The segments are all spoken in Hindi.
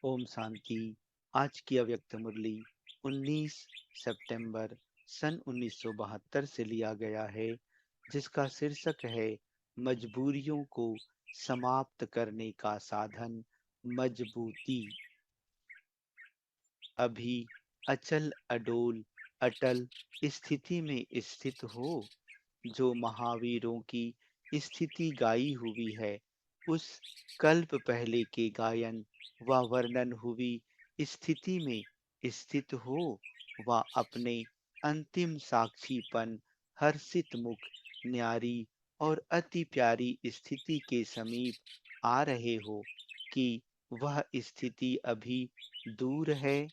ओम शांति। आज की अव्यक्त मुरली 19 सितंबर सन 1972 से लिया गया है, जिसका शीर्षक है मजबूरियों को समाप्त करने का साधन मजबूती। अभी अचल अडोल अटल स्थिति में स्थित हो, जो महावीरों की स्थिति गाई हुई है, उस कल्प पहले के गायन व वर्णन हुई स्थिति में स्थित हो, व अपने अंतिम साक्षीपन हर्षित मुख न्यारी और अति प्यारी स्थिति के समीप आ रहे हो कि वह स्थिति अभी दूर है।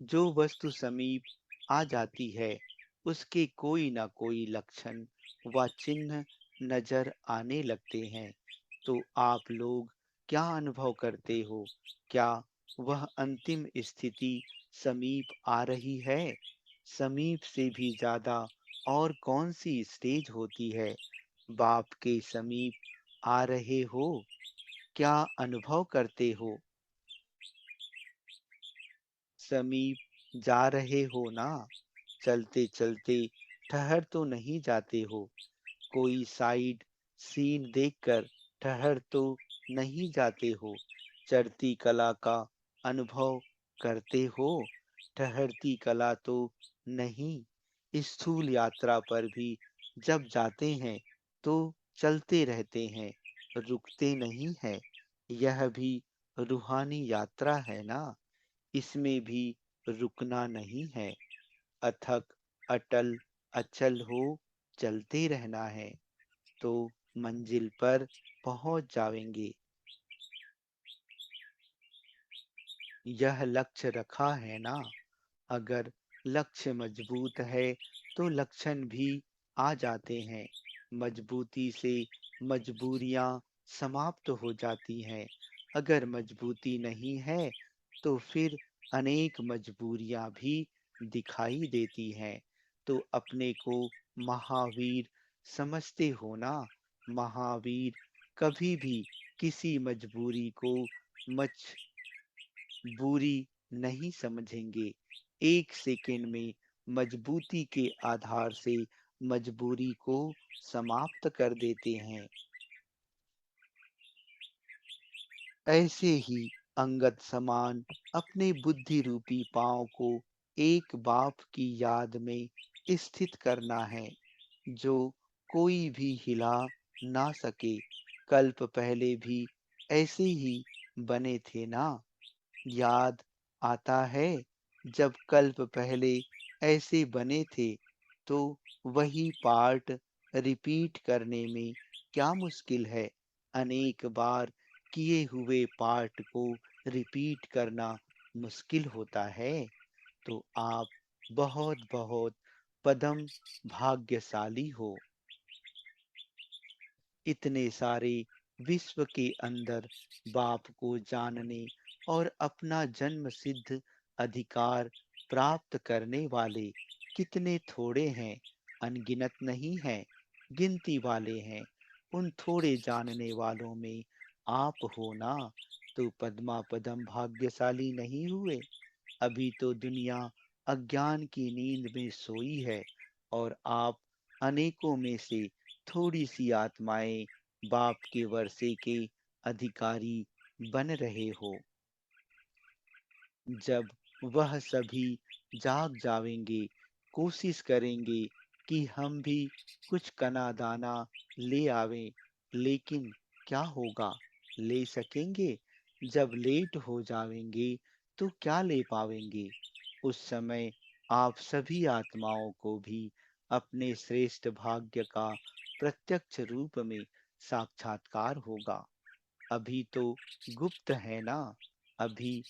जो वस्तु समीप आ जाती है, उसके कोई न कोई लक्षण व चिन्ह नजर आने लगते हैं। तो आप लोग क्या अनुभव करते हो? क्या वह अंतिम स्थिति समीप आ रही है? समीप से भी ज्यादा और कौन सी स्टेज होती है? बाप के समीप आ रहे हो? क्या अनुभव करते हो? समीप जा रहे हो ना? चलते चलते ठहर तो नहीं जाते हो? कोई साइड सीन देखकर ठहर तो नहीं जाते हो? चढ़ती कला का अनुभव करते हो? ठहरती कला तो नहीं। स्थूल यात्रा पर भी जब जाते हैं तो चलते रहते हैं, रुकते नहीं है। यह भी रूहानी यात्रा है ना? इसमें भी रुकना नहीं है। अथक अटल अचल हो चलते रहना है, तो मंजिल पर पहुंच जाएंगे। यह लक्ष्य रखा है ना? अगर लक्ष्य मजबूत है तो लक्षण भी आ जाते हैं। मजबूती से मजबूरियां समाप्त हो जाती हैं। अगर मजबूती नहीं है तो फिर अनेक मजबूरियां भी दिखाई देती हैं। तो अपने को महावीर समझते हो ना? महावीर कभी भी किसी मजबूरी को बुरी नहीं समझेंगे। एक सेकंड में मजबूती के आधार से मजबूरी को समाप्त कर देते हैं। ऐसे ही अंगद समान अपने बुद्धि रूपी पांव को एक बाप की याद में स्थित करना है, जो कोई भी हिला ना सके। कल्प पहले भी ऐसे ही बने थे ना? याद आता है, जब कल्प पहले ऐसे बने थे तो वही पार्ट रिपीट करने में क्या मुश्किल है? अनेक बार किए हुए पार्ट को रिपीट करना मुश्किल होता है। तो आप बहुत बहुत पदम भाग्यशाली हो। इतने सारे विश्व के अंदर बाप को जानने और अपना जन्म सिद्ध अधिकार प्राप्त करने वाले कितने थोड़े हैं, अनगिनत नहीं हैं, गिनती वाले हैं। उन थोड़े जानने वालों में आप हो ना? तो पद्मा पदम भाग्यशाली नहीं हुए? अभी तो दुनिया अज्ञान की नींद में सोई है, और आप अनेकों में से थोड़ी सी आत्माएं बाप के वर्षे के अधिकारी बन रहे हो। जब वह सभी जाग जावेंगे, कोशिश करेंगे कि हम भी कुछ कना दाना ले आवें, लेकिन क्या होगा? ले सकेंगे? जब लेट हो जावेंगे तो क्या ले पावेंगे? उस समय आप सभी आत्माओं को भी अपने श्रेष्ठ भाग्य का प्रत्यक्ष रूप में साक्षात्कार होगा। अभी तो गुप्त है ना? अभी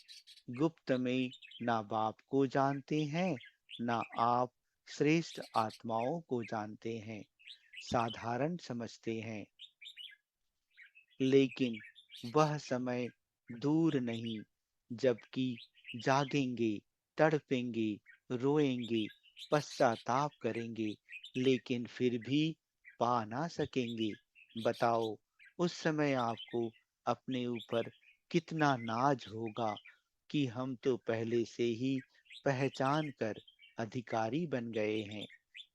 गुप्त में ना बाप को जानते हैं, ना आप श्रेष्ठ आत्माओं को जानते हैं, साधारण समझते हैं। लेकिन वह समय दूर नहीं, जबकि जागेंगे, तड़पेंगे, रोएंगे, पश्चाताप करेंगे, लेकिन फिर भी पा ना सकेंगे। बताओ, उस समय आपको अपने ऊपर कितना नाज होगा कि हम तो पहले से ही पहचान कर अधिकारी बन गए हैं।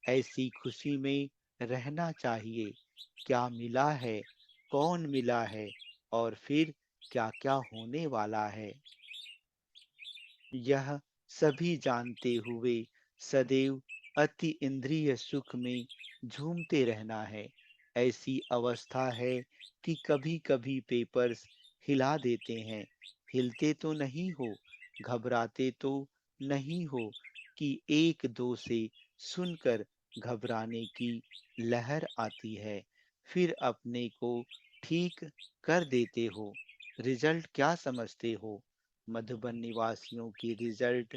ऐसी खुशी में रहना चाहिए। क्या मिला है, कौन मिला है और फिर क्या-क्या होने वाला है। यह सभी जानते हुए सदैव अति इंद्रिय सुख में झूमते रहना है। ऐसी अवस्था है कि कभी-कभी पेपर्स हिला देते हैं। हिलते तो नहीं हो, घबराते तो नहीं हो कि एक दो से सुनकर घबराने की लहर आती है, फिर अपने को ठीक कर देते हो। रिजल्ट क्या समझते हो? मधुबन निवासियों की रिजल्ट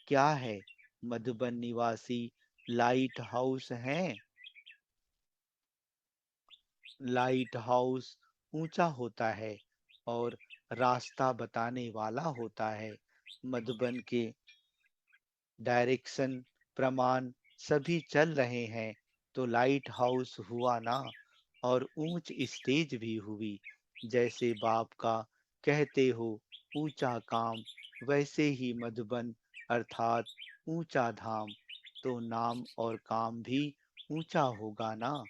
क्या है? मधुबन निवासी लाइट हाउस हैं। लाइट हाउस ऊंचा होता है और रास्ता बताने वाला होता है। मधुबन के डायरेक्शन प्रमाण सभी चल रहे हैं तो लाइट हाउस हुआ ना। और ऊंच स्टेज भी हुई। जैसे बाप का कहते हो ऊंचा काम, वैसे ही मधुबन अर्थात ऊंचा धाम। तो नाम और काम भी ऊंचा होगा ना।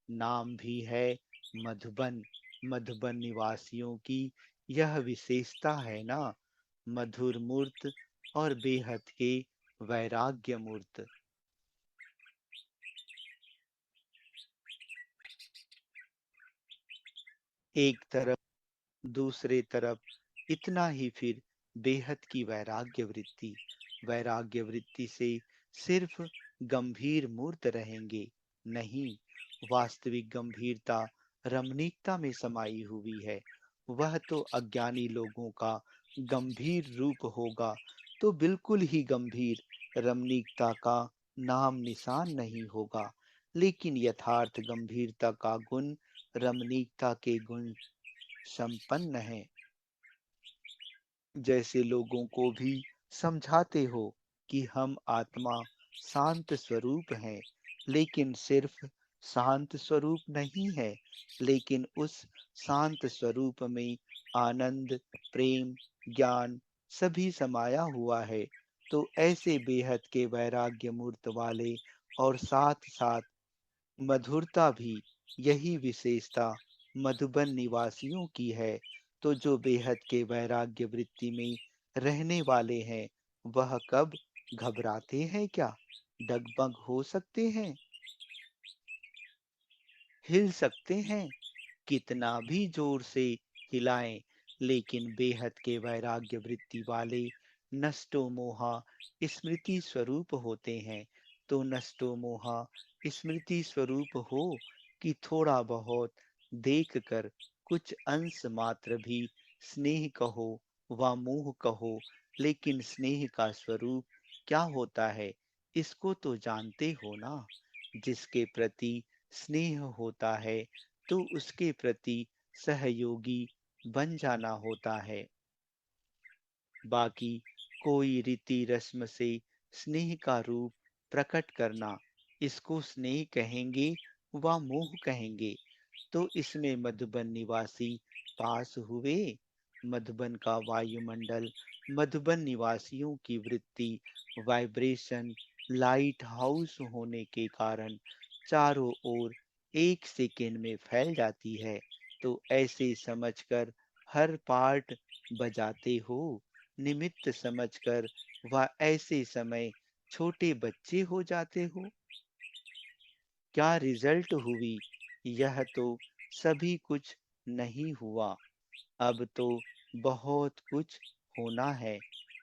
नाम भी है मधुबन। मधुबन निवासियों की यह विशेषता है ना, मधुर मूर्त और बेहद के वैराग्य मूर्त। एक तरफ, दूसरे तरफ इतना ही फिर बेहद की वैराग्य वृत्ति। वैराग्य वृत्ति से सिर्फ गंभीर मूर्त रहेंगे नहीं, वास्तविक गंभीरता रमणीकता में समाई हुई है। वह तो अज्ञानी लोगों का गंभीर रूप होगा, तो बिल्कुल ही गंभीर रमणीकता का नाम निशान नहीं होगा। लेकिन यथार्थ गंभीरता का गुण रमणीकता के गुण संपन्न है। जैसे लोगों को भी समझाते हो कि हम आत्मा शांत स्वरूप हैं, लेकिन सिर्फ शांत स्वरूप नहीं है, लेकिन उस शांत स्वरूप में आनंद, प्रेम, ज्ञान सभी समाया हुआ है। तो ऐसे बेहद के वैराग्य मूर्त वाले और साथ साथ मधुरता भी, यही विशेषता मधुबन निवासियों की है। तो जो बेहद के वैराग्य वृत्ति में रहने वाले हैं, वह कब घबराते हैं क्या? डगमग हो सकते हैं? हिल सकते हैं? कितना भी जोर से हिलाएं, लेकिन बेहद के वैराग्य वृत्ति वाले नष्टो मोहा स्मृति स्वरूप होते हैं। तो नष्टो मोहा स्मृति स्वरूप हो कि थोड़ा बहुत देख कर कुछ अंश मात्र भी स्नेह कहो व मोह कहो, लेकिन स्नेह का स्वरूप क्या होता है, इसको तो जानते हो ना। जिसके प्रति स्नेह होता है तो उसके प्रति सहयोगी बन जाना होता है। बाकी कोई रीति रस्म से स्नेह का रूप प्रकट करना, इसको स्नेह कहेंगे व मोह कहेंगे। तो इसमें मधुबन निवासी पास हुए। मधुबन का वायुमंडल मधुबन निवासियों की वृत्ति वाइब्रेशन लाइट हाउस होने के कारण चारों ओर एक सेकेंड में फैल जाती है। तो ऐसे समझकर हर पार्ट बजाते हो, निमित्त समझकर वह ऐसे समय छोटे बच्चे हो जाते हो। क्या रिजल्ट हुई, यह तो सभी कुछ नहीं हुआ, अब तो बहुत कुछ होना है।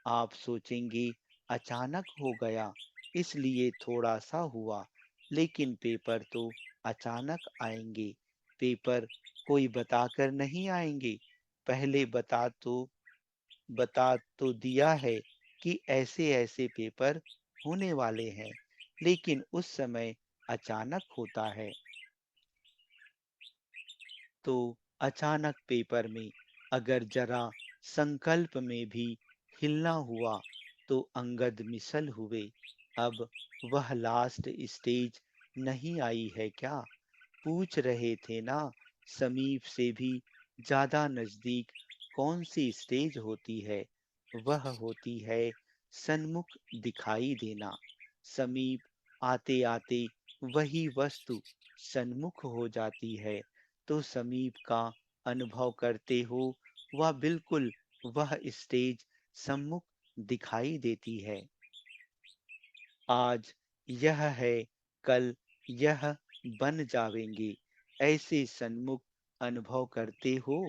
आप सोचेंगे अचानक हो गया, इसलिए थोड़ा सा हुआ। लेकिन पेपर तो अचानक आएंगे। पेपर कोई बताकर नहीं आएंगे। पहले बता तो दिया है कि ऐसे ऐसे पेपर होने वाले हैं, लेकिन उस समय अचानक होता है। तो अचानक पेपर में अगर जरा संकल्प में भी हिलना हुआ तो अंगद मिसल हुए। अब वह लास्ट स्टेज नहीं आई है क्या? पूछ रहे थे ना, समीप से भी ज्यादा नजदीक कौन सी स्टेज होती है? वह होती है सन्मुख दिखाई देना। समीप आते आते वही वस्तु सन्मुख हो जाती है, तो समीप का अनुभव करते हो वह बिल्कुल वह स्टेज सम्मुख दिखाई देती है। आज यह है, कल यह बन जावेंगे, ऐसे सन्मुख अनुभव करते हो।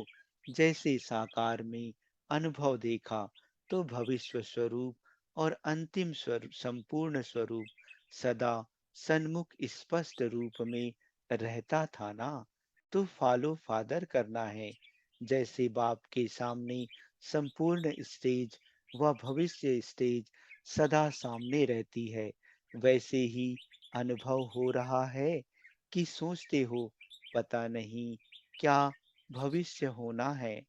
जैसे साकार में अनुभव देखा तो भविष्य स्वरूप और अंतिम स्वरूप संपूर्ण स्वरूप सदा सन्मुख स्पष्ट रूप में रहता था ना। तो फॉलो फादर करना है। जैसे बाप के सामने संपूर्ण स्टेज व भविष्य स्टेज सदा सामने रहती है, वैसे ही अनुभव हो रहा है कि सोचते हो पता नहीं क्या भविष्य होना है।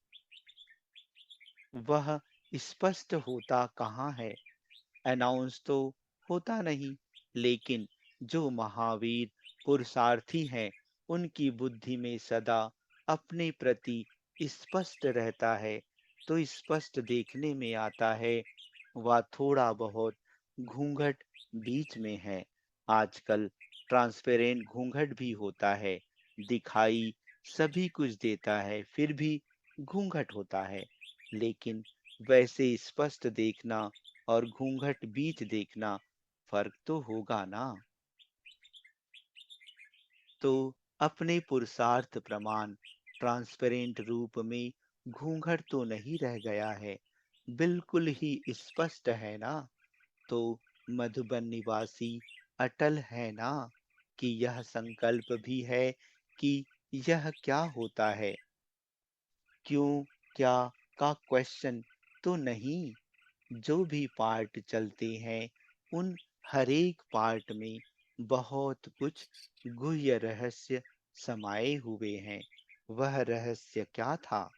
वह स्पष्ट होता कहाँ है, अनाउंस तो होता नहीं। लेकिन जो महावीर पुरुषार्थी हैं, उनकी बुद्धि में सदा अपने प्रति स्पष्ट रहता है, तो स्पष्ट देखने में आता है। वह थोड़ा बहुत घूंघट बीच में है। आजकल ट्रांसपेरेंट घूंघट भी होता है, दिखाई सभी कुछ देता है, फिर भी घूंघट होता है। लेकिन वैसे स्पष्ट देखना और घूंघट बीच देखना फर्क तो होगा ना। तो अपने पुरुषार्थ प्रमाण ट्रांसपेरेंट रूप में घूंघट तो नहीं रह गया है, बिल्कुल ही स्पष्ट है ना। तो मधुबन निवासी अटल है ना, कि यह संकल्प भी है कि यह क्या होता है, क्यों, क्या का क्वेश्चन तो नहीं। जो भी पार्ट चलते हैं उन हरेक पार्ट में बहुत कुछ गुह्य रहस्य समाये हुए हैं। वह रहस्य क्या था?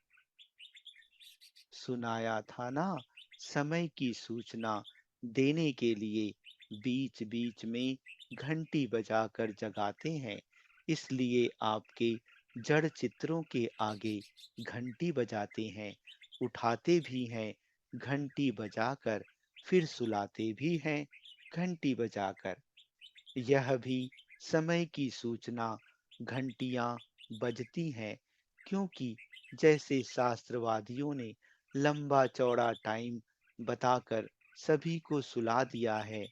सुनाया था ना, समय की सूचना देने के लिए बीच बीच में घंटी बजाकर जगाते हैं। इसलिए आपके जड़ चित्रों के आगे घंटी बजाते हैं, उठाते भी हैं घंटी बजाकर, फिर सुलाते भी हैं घंटी बजाकर। यह भी समय की सूचना घंटियां बजती हैं, क्योंकि जैसे शास्त्रवादियों ने लंबा चौड़ा टाइम बताकर सभी को सुला दिया है,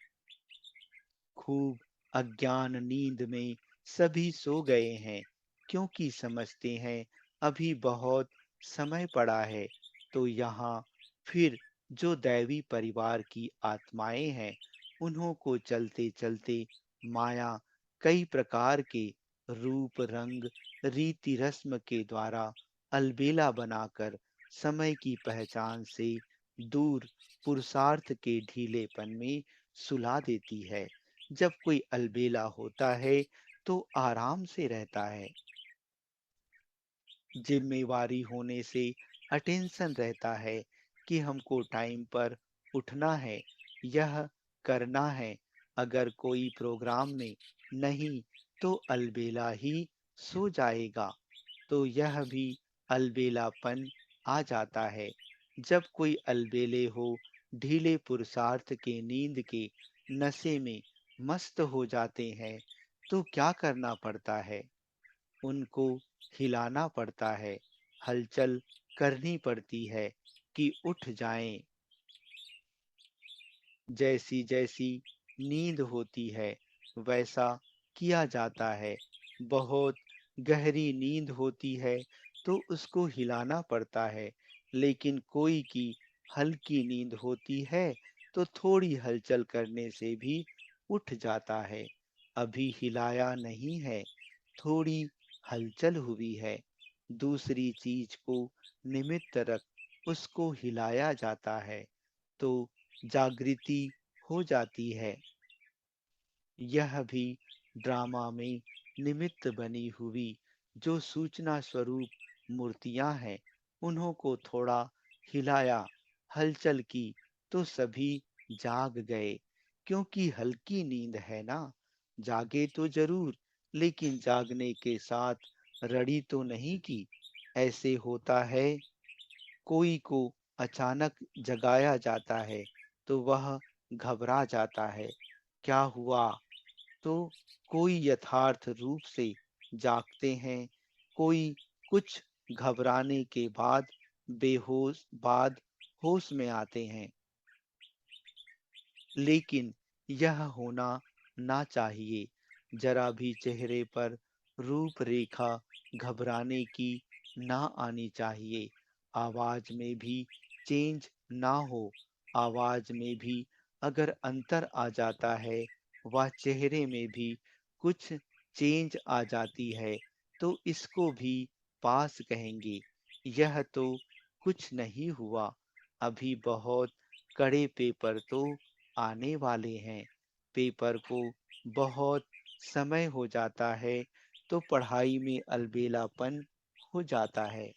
खूब अज्ञान नींद में सभी सो गए हैं, क्योंकि समझते हैं अभी बहुत समय पड़ा है। तो यहाँ फिर जो दैवी परिवार की आत्माएं हैं, उन्हों को चलते चलते माया कई प्रकार के रूप रंग रीति रस्म के द्वारा अलबेला बनाकर समय की पहचान से दूर पुरुषार्थ के ढीलेपन में सुला देती है। जब कोई अलबेला होता है तो आराम से रहता है, जिम्मेवारी होने से अटेंशन रहता है कि हमको टाइम पर उठना है, यह करना है। अगर कोई प्रोग्राम में नहीं तो अलबेला ही सो जाएगा, तो यह भी अलबेलापन आ जाता है। जब कोई अलबेले हो, ढीले पुरुषार्थ के नींद के नशे में मस्त हो जाते हैं, तो क्या करना पड़ता है? उनको हिलाना पड़ता है, हलचल करनी पड़ती है कि उठ जाएं। जैसी जैसी नींद होती है वैसा किया जाता है। बहुत गहरी नींद होती है तो उसको हिलाना पड़ता है, लेकिन कोई की हल्की नींद होती है तो थोड़ी हलचल करने से भी उठ जाता है। अभी हिलाया नहीं है, थोड़ी हलचल हुई है, दूसरी चीज को निमित्त रख उसको हिलाया जाता है, तो जागृति हो जाती है। यह भी ड्रामा में निमित्त बनी हुई जो सूचना स्वरूप मूर्तियां हैं, उन्हों को थोड़ा हिलाया, हलचल की, तो सभी जाग गए, क्योंकि हल्की नींद है ना। जागे तो जरूर, लेकिन जागने के साथ रड़ी तो नहीं की। ऐसे होता है कोई को अचानक जगाया जाता है तो वह घबरा जाता है, क्या हुआ? तो कोई यथार्थ रूप से जागते हैं, कोई कुछ घबराने के बाद होश में आते हैं। लेकिन यह होना ना चाहिए। जरा भी चेहरे पर रूपरेखा घबराने की ना आनी चाहिए। आवाज में भी चेंज ना हो। आवाज में भी अगर अंतर आ जाता है, व चेहरे में भी कुछ चेंज आ जाती है, तो इसको भी पास कहेंगे। यह तो कुछ नहीं हुआ। अभी बहुत कड़े पेपर तो आने वाले हैं। पेपर को बहुत समय हो जाता है तो पढ़ाई में अलबेलापन हो जाता है।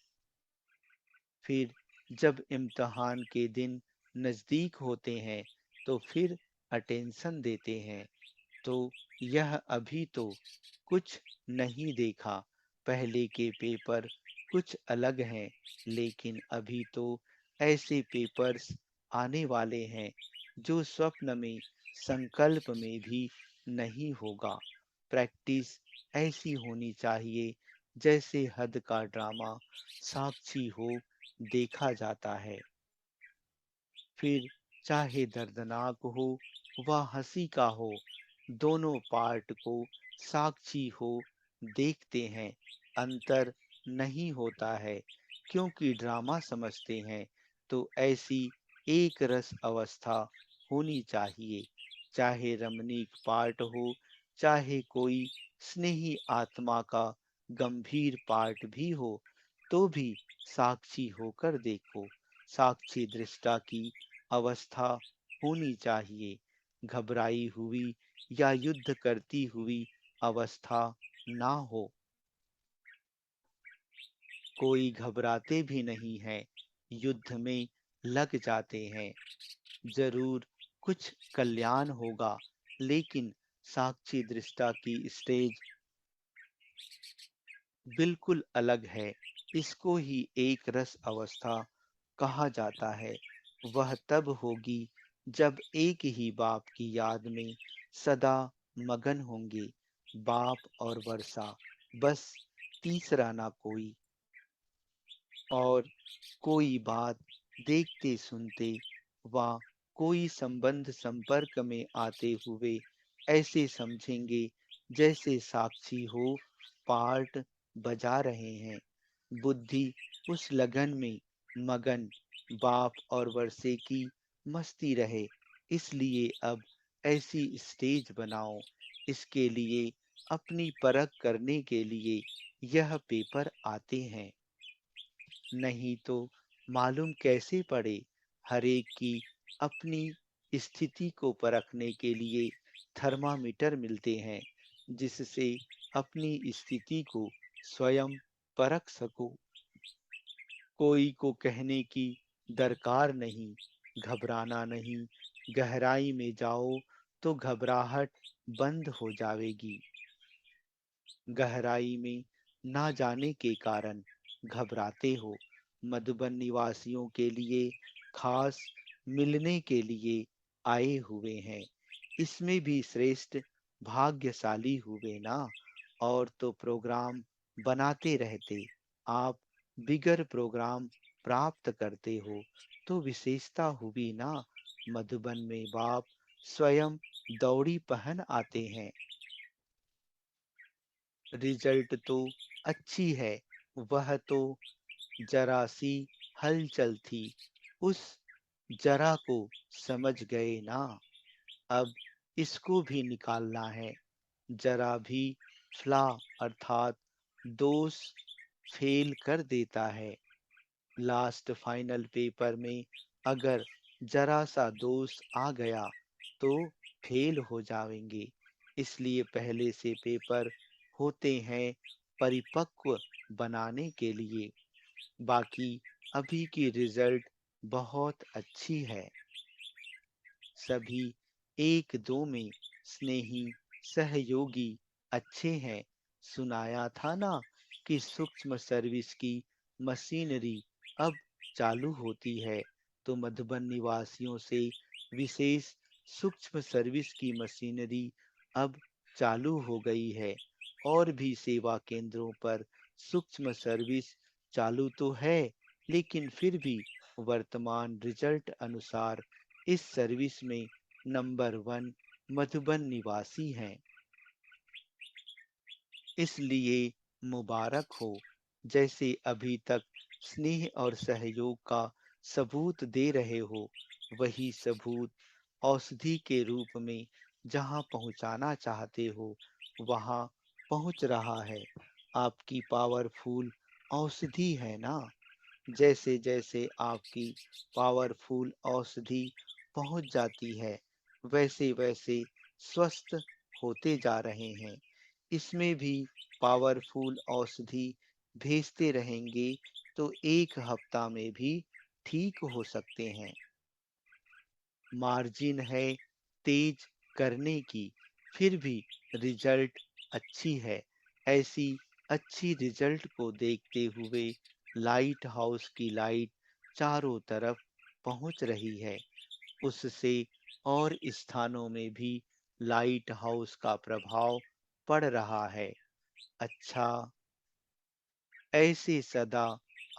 फिर जब इम्तिहान के दिन नज़दीक होते हैं तो फिर अटेंशन देते हैं। तो यह अभी तो कुछ नहीं देखा। पहले के पेपर कुछ अलग हैं, लेकिन अभी तो ऐसे पेपर्स आने वाले हैं जो स्वप्न में, संकल्प में भी नहीं होगा। प्रैक्टिस ऐसी होनी चाहिए जैसे हद का ड्रामा साक्षी हो देखा जाता है। फिर चाहे दर्दनाक हो व हंसी का हो, दोनों पार्ट को साक्षी हो देखते हैं। अंतर नहीं होता है, क्योंकि ड्रामा समझते हैं। तो ऐसी एक रस अवस्था होनी चाहिए। चाहे रमणीक पार्ट हो, चाहे कोई स्नेही आत्मा का गंभीर पार्ट भी हो, तो भी साक्षी होकर देखो। साक्षी दृष्टा की अवस्था होनी चाहिए। घबराई हुई या युद्ध करती हुई अवस्था ना हो। कोई घबराते भी नहीं है, युद्ध में लग जाते हैं। जरूर कुछ कल्याण होगा, लेकिन साक्षी दृष्टा की स्टेज बिल्कुल अलग है। इसको ही एक रस अवस्था कहा जाता है। वह तब होगी जब एक ही बाप की याद में सदा मगन होंगे, बाप और वर्षा, बस तीसरा ना कोई। और कोई बात देखते सुनते व कोई संबंध संपर्क में आते हुए ऐसे समझेंगे जैसे साक्षी हो पार्ट बजा रहे हैं। बुद्धि उस लगन में मगन, बाप और वर्षे की मस्ती रहे। इसलिए अब ऐसी स्टेज बनाओ। इसके लिए अपनी परख करने के लिए यह पेपर आते हैं। नहीं तो मालूम कैसे पड़े। हरेक की अपनी स्थिति को परखने के लिए थर्मामीटर मिलते हैं, जिससे अपनी स्थिति को स्वयं परख सको। कोई को कहने की दरकार नहीं, घबराना नहीं। गहराई में जाओ तो घबराहट बंद हो जाएगी। गहराई में ना जाने के कारण घबराते हो। मधुबन निवासियों के लिए खास मिलने के लिए आए हुए हैं। इसमें भी श्रेष्ठ भाग्यशाली हुए ना। और तो प्रोग्राम बनाते रहते। आप बिगर प्रोग्राम प्राप्त करते हो तो विशेषता हुई ना। मधुबन में बाप स्वयं दौड़ी पहन आते हैं। रिजल्ट तो अच्छी है। वह तो जरा सी हलचल थी, उस जरा को समझ गए ना। अब इसको भी निकालना है। जरा भी फ्ला अर्थात दोष फेल कर देता है। लास्ट फाइनल पेपर में अगर जरा सा दोष आ गया तो फेल हो जाएंगे। इसलिए पहले से पेपर होते हैं परिपक्व बनाने के लिए। बाकी अभी की रिजल्ट बहुत अच्छी है। सभी एक दो में स्नेही सहयोगी अच्छे हैं। सुनाया था ना कि सूक्ष्म सर्विस की मशीनरी अब चालू होती है तो मधुबन निवासियों से विशेष सूक्ष्म सर्विस की मशीनरी अब चालू हो गई है। और भी सेवा केंद्रों पर सूक्ष्म सर्विस चालू तो है, लेकिन फिर भी वर्तमान रिजल्ट अनुसार इस सर्विस में नंबर वन मधुबन निवासी हैं। इसलिए मुबारक हो। जैसे अभी तक स्नेह और सहयोग का सबूत दे रहे हो, वही सबूत औषधि के रूप में जहां पहुंचाना चाहते हो वहां पहुंच रहा है। आपकी पावरफुल औषधि है ना। जैसे जैसे आपकी पावरफुल औषधि पहुंच जाती है, वैसे वैसे स्वस्थ होते जा रहे हैं। इसमें भी पावरफुल औषधि भेजते रहेंगे तो 1 हफ्ता में भी ठीक हो सकते हैं। मार्जिन है तेज करने की, फिर भी रिजल्ट अच्छी है। ऐसी अच्छी रिजल्ट को देखते हुए लाइट हाउस की लाइट चारों तरफ पहुंच रही है। उससे और स्थानों में भी लाइट हाउस का प्रभाव पड़ रहा है। अच्छा, ऐसे सदा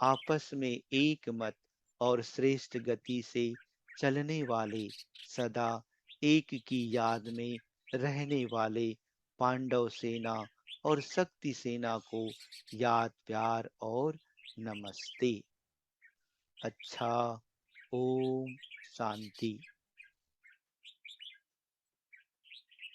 आपस में एक मत और श्रेष्ठ गति से चलने वाले, सदा एक की याद में रहने वाले पांडव सेना और शक्ति सेना को याद प्यार और नमस्ते। अच्छा, ओम शांति।